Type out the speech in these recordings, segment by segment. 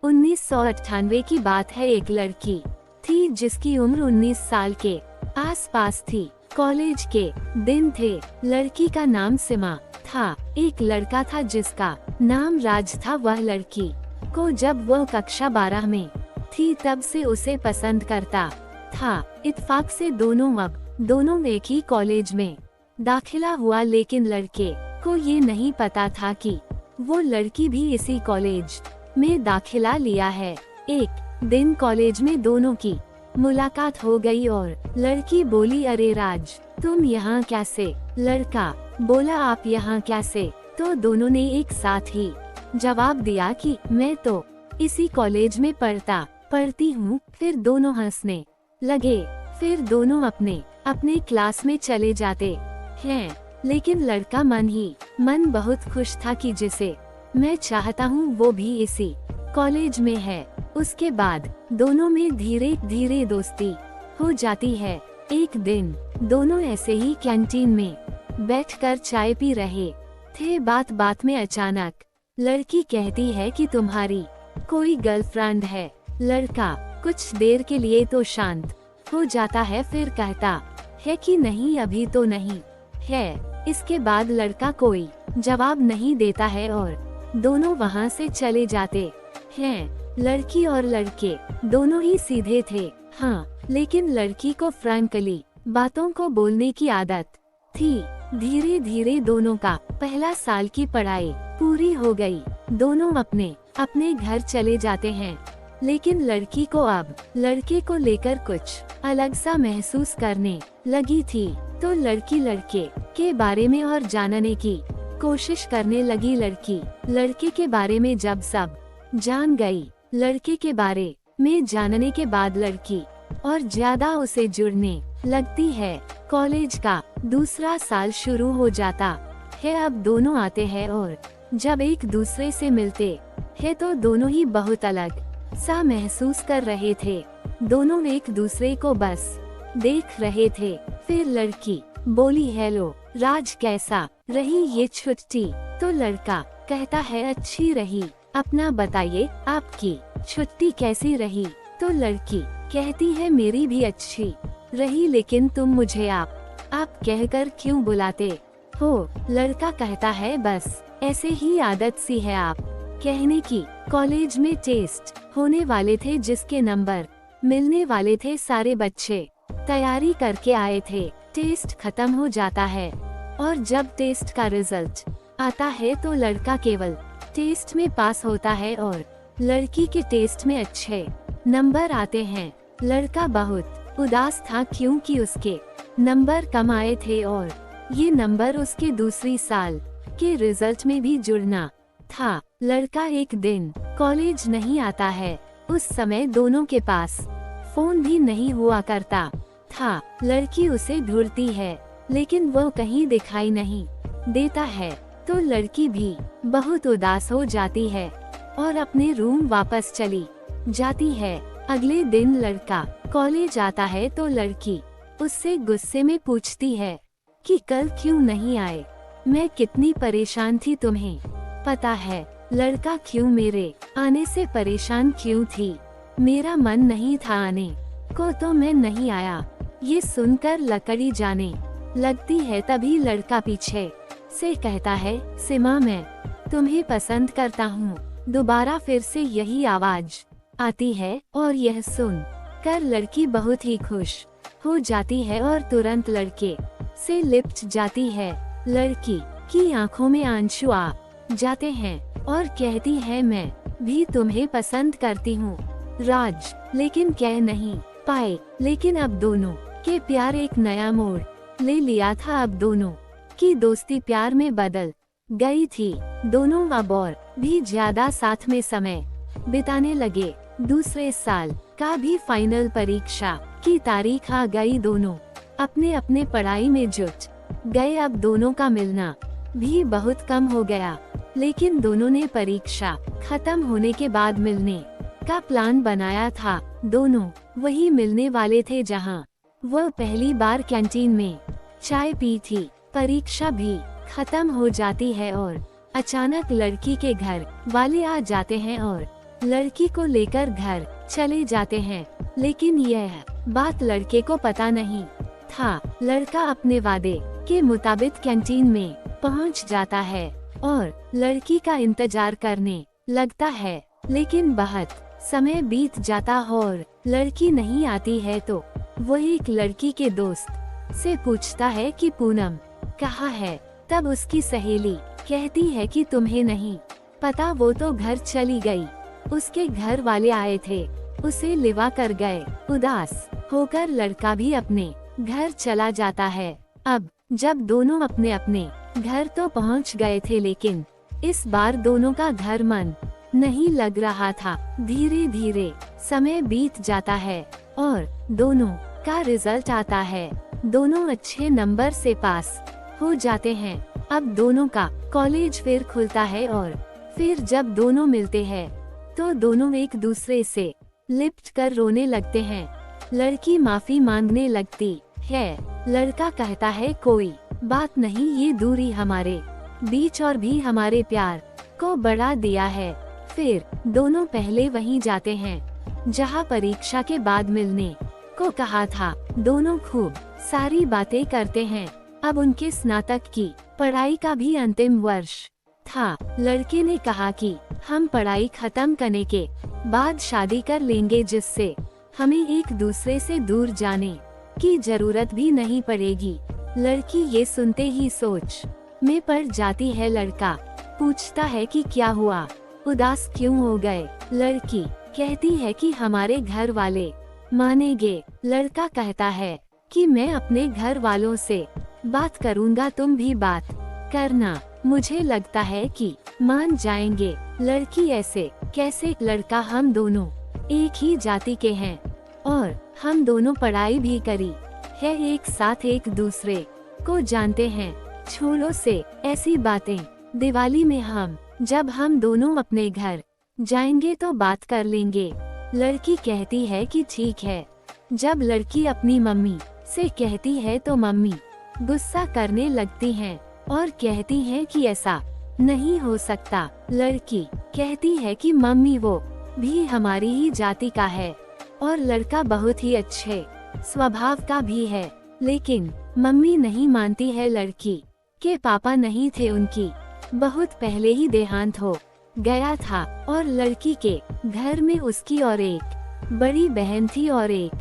1998 की बात है। एक लड़की थी जिसकी उम्र 19 साल के आसपास थी। कॉलेज के दिन थे। लड़की का नाम सीमा था। एक लड़का था जिसका नाम राज था। वह लड़की को जब वह कक्षा 12 में थी तब से उसे पसंद करता था। इत्तेफाक से दोनों एक ही कॉलेज में दाखिला हुआ, लेकिन लड़के को ये नहीं पता था कि वो लड़की भी इसी कॉलेज में दाखिला लिया है। एक दिन कॉलेज में दोनों की मुलाकात हो गई और लड़की बोली, अरे राज, तुम यहाँ कैसे? लड़का बोला, आप यहाँ कैसे? तो दोनों ने एक साथ ही जवाब दिया कि मैं तो इसी कॉलेज में पढ़ती हूँ। फिर दोनों हंसने लगे। फिर दोनों अपने अपने क्लास में चले जाते हैं। लेकिन लड़का मन बहुत खुश था कि जिसे मैं चाहता हूँ वो भी इसी कॉलेज में है। उसके बाद दोनों में धीरे धीरे दोस्ती हो जाती है। एक दिन दोनों ऐसे ही कैंटीन में बैठकर चाय पी रहे थे। बात में अचानक लड़की कहती है कि तुम्हारी कोई गर्लफ्रेंड है। लड़का कुछ देर के लिए तो शांत हो जाता है, फिर कहता है कि नहीं, अभी तो नहीं है। इसके बाद लड़का कोई जवाब नहीं देता है और दोनों वहाँ से चले जाते हैं। लड़की और लड़के दोनों ही सीधे थे, हाँ, लेकिन लड़की को फ्रैंकली बातों को बोलने की आदत थी। धीरे धीरे दोनों का पहला साल की पढ़ाई पूरी हो गई। दोनों अपने अपने घर चले जाते हैं, लेकिन लड़की को अब लड़के को लेकर कुछ अलग सा महसूस करने लगी थी। तो लड़की लड़के के बारे में और जानने की कोशिश करने लगी। लड़की लड़के के बारे में जब सब जान गई, लड़के के बारे में जानने के बाद लड़की और ज्यादा उसे जुड़ने लगती है। कॉलेज का दूसरा साल शुरू हो जाता है। अब दोनों आते हैं और जब एक दूसरे से मिलते हैं तो दोनों ही बहुत अलग सा महसूस कर रहे थे। दोनों एक दूसरे को बस देख रहे थे। फिर लड़की बोली, हेलो राज, कैसा रही ये छुट्टी? तो लड़का कहता है, अच्छी रही। अपना बताइए, आपकी छुट्टी कैसी रही? तो लड़की कहती है, मेरी भी अच्छी रही, लेकिन तुम मुझे आप कहकर क्यों बुलाते हो? लड़का कहता है, बस ऐसे ही आदत सी है आप कहने की। कॉलेज में टेस्ट होने वाले थे जिसके नंबर मिलने वाले थे। सारे बच्चे तैयारी करके आए थे। टेस्ट खत्म हो जाता है और जब टेस्ट का रिजल्ट आता है तो लड़का केवल टेस्ट में पास होता है और लड़की के टेस्ट में अच्छे नंबर आते हैं। लड़का बहुत उदास था क्योंकि उसके नंबर कम आए थे और ये नंबर उसके दूसरी साल के रिजल्ट में भी जुड़ना था। लड़का एक दिन कॉलेज नहीं आता है। उस समय दोनों के पास फोन भी नहीं हुआ करता था। लड़की उसे ढूंढती है, लेकिन वो कहीं दिखाई नहीं देता है। तो लड़की भी बहुत उदास हो जाती है और अपने रूम वापस चली जाती है। अगले दिन लड़का कॉलेज आता है तो लड़की उससे गुस्से में पूछती है कि कल क्यों नहीं आए? मैं कितनी परेशान थी, तुम्हें पता है? लड़का, क्यों मेरे आने से परेशान क्यों थी? मेरा मन नहीं था आने को, तो मैं नहीं आया। ये सुनकर लकड़ी जाने लगती है। तभी लड़का पीछे से कहता है, सीमा, मैं तुम्हें पसंद करता हूँ। दोबारा फिर से यही आवाज आती है और यह सुन कर लड़की बहुत ही खुश हो जाती है और तुरंत लड़के से लिपट जाती है। लड़की की आंखों में आंसू आ जाते हैं और कहती है, मैं भी तुम्हें पसंद करती हूँ राज, लेकिन कह नहीं पाए। लेकिन अब दोनों के प्यार एक नया मोड़ ले लिया था। अब दोनों की दोस्ती प्यार में बदल गई थी। दोनों अब और भी ज्यादा साथ में समय बिताने लगे। दूसरे साल का भी फाइनल परीक्षा की तारीख आ गई। दोनों अपने अपने पढ़ाई में जुट गए। अब दोनों का मिलना भी बहुत कम हो गया, लेकिन दोनों ने परीक्षा खत्म होने के बाद मिलने का प्लान बनाया था। दोनों वही मिलने वाले थे जहां वह पहली बार कैंटीन में चाय पी थी। परीक्षा भी खत्म हो जाती है और अचानक लड़की के घर वाले आ जाते हैं और लड़की को लेकर घर चले जाते हैं, लेकिन यह बात लड़के को पता नहीं था। लड़का अपने वादे के मुताबिक कैंटीन में पहुंच जाता है और लड़की का इंतजार करने लगता है, लेकिन बहुत समय बीत जाता और लड़की नहीं आती है तो वो एक लड़की के दोस्त से पूछता है कि पूनम कहाँ है। तब उसकी सहेली कहती है कि तुम्हें नहीं पता, वो तो घर चली गई। उसके घर वाले आए थे, उसे लिवा कर गए। उदास होकर लड़का भी अपने घर चला जाता है। अब जब दोनों अपने अपने घर तो पहुंच गए थे, लेकिन इस बार दोनों का घर मन नहीं लग रहा था। धीरे धीरे समय बीत जाता है और दोनों का रिजल्ट आता है। दोनों अच्छे नंबर से पास हो जाते हैं। अब दोनों का कॉलेज फिर खुलता है और फिर जब दोनों मिलते हैं तो दोनों एक दूसरे से लिपट कर रोने लगते हैं। लड़की माफी मांगने लगती है। लड़का कहता है कोई बात नहीं, ये दूरी हमारे बीच और भी हमारे प्यार को बढ़ा दिया है। फिर दोनों पहले वहीं जाते हैं जहां परीक्षा के बाद मिलने को कहा था। दोनों खूब सारी बातें करते हैं। अब उनके स्नातक की पढ़ाई का भी अंतिम वर्ष था। लड़के ने कहा कि हम पढ़ाई खत्म करने के बाद शादी कर लेंगे, जिससे हमें एक दूसरे से दूर जाने की जरूरत भी नहीं पड़ेगी। लड़की ये सुनते ही सोच में पड़ जाती है। लड़का पूछता है कि क्या हुआ, उदास क्यों हो गए। लड़की कहती है कि हमारे घर वाले मानेंगे। लड़का कहता है कि मैं अपने घर वालों से बात करूंगा, तुम भी बात करना, मुझे लगता है कि मान जाएंगे। लड़की ऐसे कैसे, लड़का हम दोनों एक ही जाति के हैं और हम दोनों पढ़ाई भी करी है, एक साथ एक दूसरे को जानते हैं। छोड़ो से ऐसी बातें, दिवाली में जब हम दोनों अपने घर जाएंगे तो बात कर लेंगे। लड़की कहती है कि ठीक है। जब लड़की अपनी मम्मी से कहती है तो मम्मी गुस्सा करने लगती हैं और कहती हैं कि ऐसा नहीं हो सकता। लड़की कहती है कि मम्मी वो भी हमारी ही जाति का है और लड़का बहुत ही अच्छे स्वभाव का भी है, लेकिन मम्मी नहीं मानती है। लड़की के पापा नहीं थे, उनकी बहुत पहले ही देहांत हो गया था और लड़की के घर में उसकी और एक बड़ी बहन थी और एक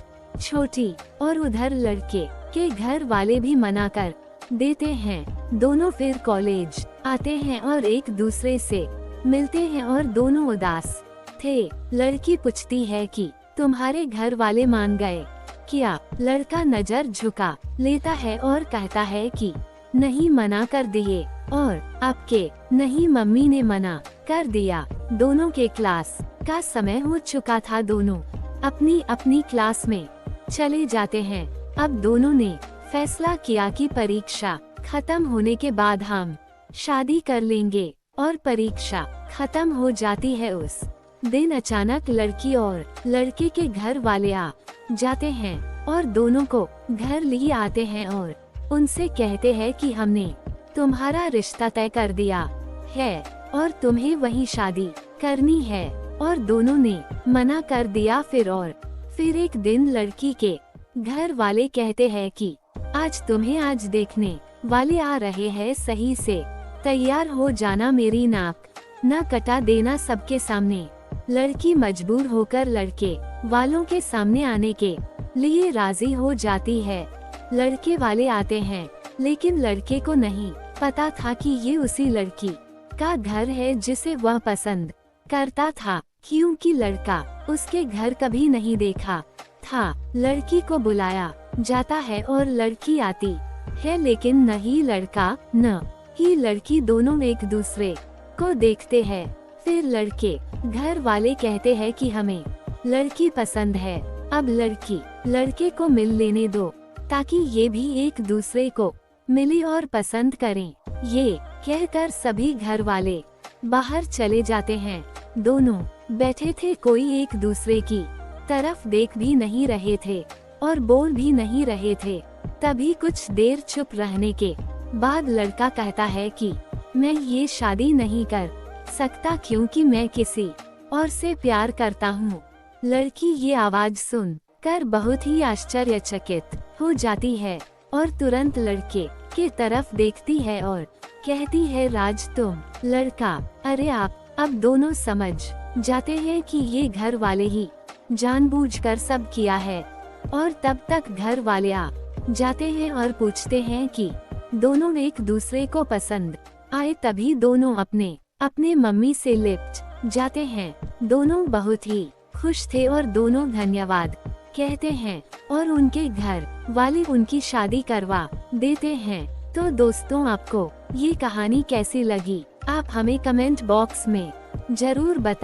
छोटी, और उधर लड़के के घर वाले भी मना कर देते हैं। दोनों फिर कॉलेज आते हैं और एक दूसरे से मिलते हैं और दोनों उदास थे। लड़की पूछती है कि तुम्हारे घर वाले मान गए क्या? लड़का नजर झुका लेता है और कहता है कि नहीं, मना कर दिए और आपके नहीं, मम्मी ने मना कर दिया। दोनों के क्लास का समय हो चुका था। दोनों अपनी अपनी क्लास में चले जाते हैं। अब दोनों ने फैसला किया कि परीक्षा खत्म होने के बाद हम शादी कर लेंगे और परीक्षा खत्म हो जाती है। उस दिन अचानक लड़की और लड़के के घर वाले आ जाते हैं और दोनों को घर लिए आते हैं और उनसे कहते हैं कि हमने तुम्हारा रिश्ता तय कर दिया है और तुम्हें वहीं शादी करनी है, और दोनों ने मना कर दिया। फिर एक दिन लड़की के घर वाले कहते हैं कि आज तुम्हें आज देखने वाले आ रहे हैं, सही से तैयार हो जाना, मेरी नाक न कटा देना सबके सामने। लड़की मजबूर होकर लड़के वालों के सामने आने के लिए राजी हो जाती है। लड़के वाले आते हैं, लेकिन लड़के को नहीं पता था कि ये उसी लड़की का घर है जिसे वह पसंद करता था, क्योंकि लड़का उसके घर कभी नहीं देखा था। लड़की को बुलाया जाता है और लड़की आती है, लेकिन न ही लड़का न ही लड़की दोनों एक दूसरे को देखते हैं। फिर लड़के घर वाले कहते हैं कि हमें लड़की पसंद है, अब लड़की लड़के को मिल लेने दो ताकि ये भी एक दूसरे को मिले और पसंद करें। ये कहकर सभी घर वाले बाहर चले जाते हैं। दोनों बैठे थे, कोई एक दूसरे की तरफ देख भी नहीं रहे थे और बोल भी नहीं रहे थे। तभी कुछ देर चुप रहने के बाद लड़का कहता है कि मैं ये शादी नहीं कर सकता, क्योंकि मैं किसी और से प्यार करता हूँ। लड़की ये आवाज सुन कर बहुत ही आश्चर्यचकित हो जाती है और तुरंत लड़के की तरफ देखती है और कहती है, राज तुम। लड़का, अरे आप। अब दोनों समझ जाते हैं कि ये घर वाले ही जानबूझकर सब किया है और तब तक घर वाले आ जाते हैं और पूछते हैं कि दोनों एक दूसरे को पसंद आए। तभी दोनों अपने अपने मम्मी से लिप्ट जाते हैं। दोनों बहुत ही खुश थे और दोनों धन्यवाद कहते हैं और उनके घर वाले उनकी शादी करवा देते हैं। तो दोस्तों, आपको ये कहानी कैसी लगी आप हमें कमेंट बॉक्स में जरूर बताएं।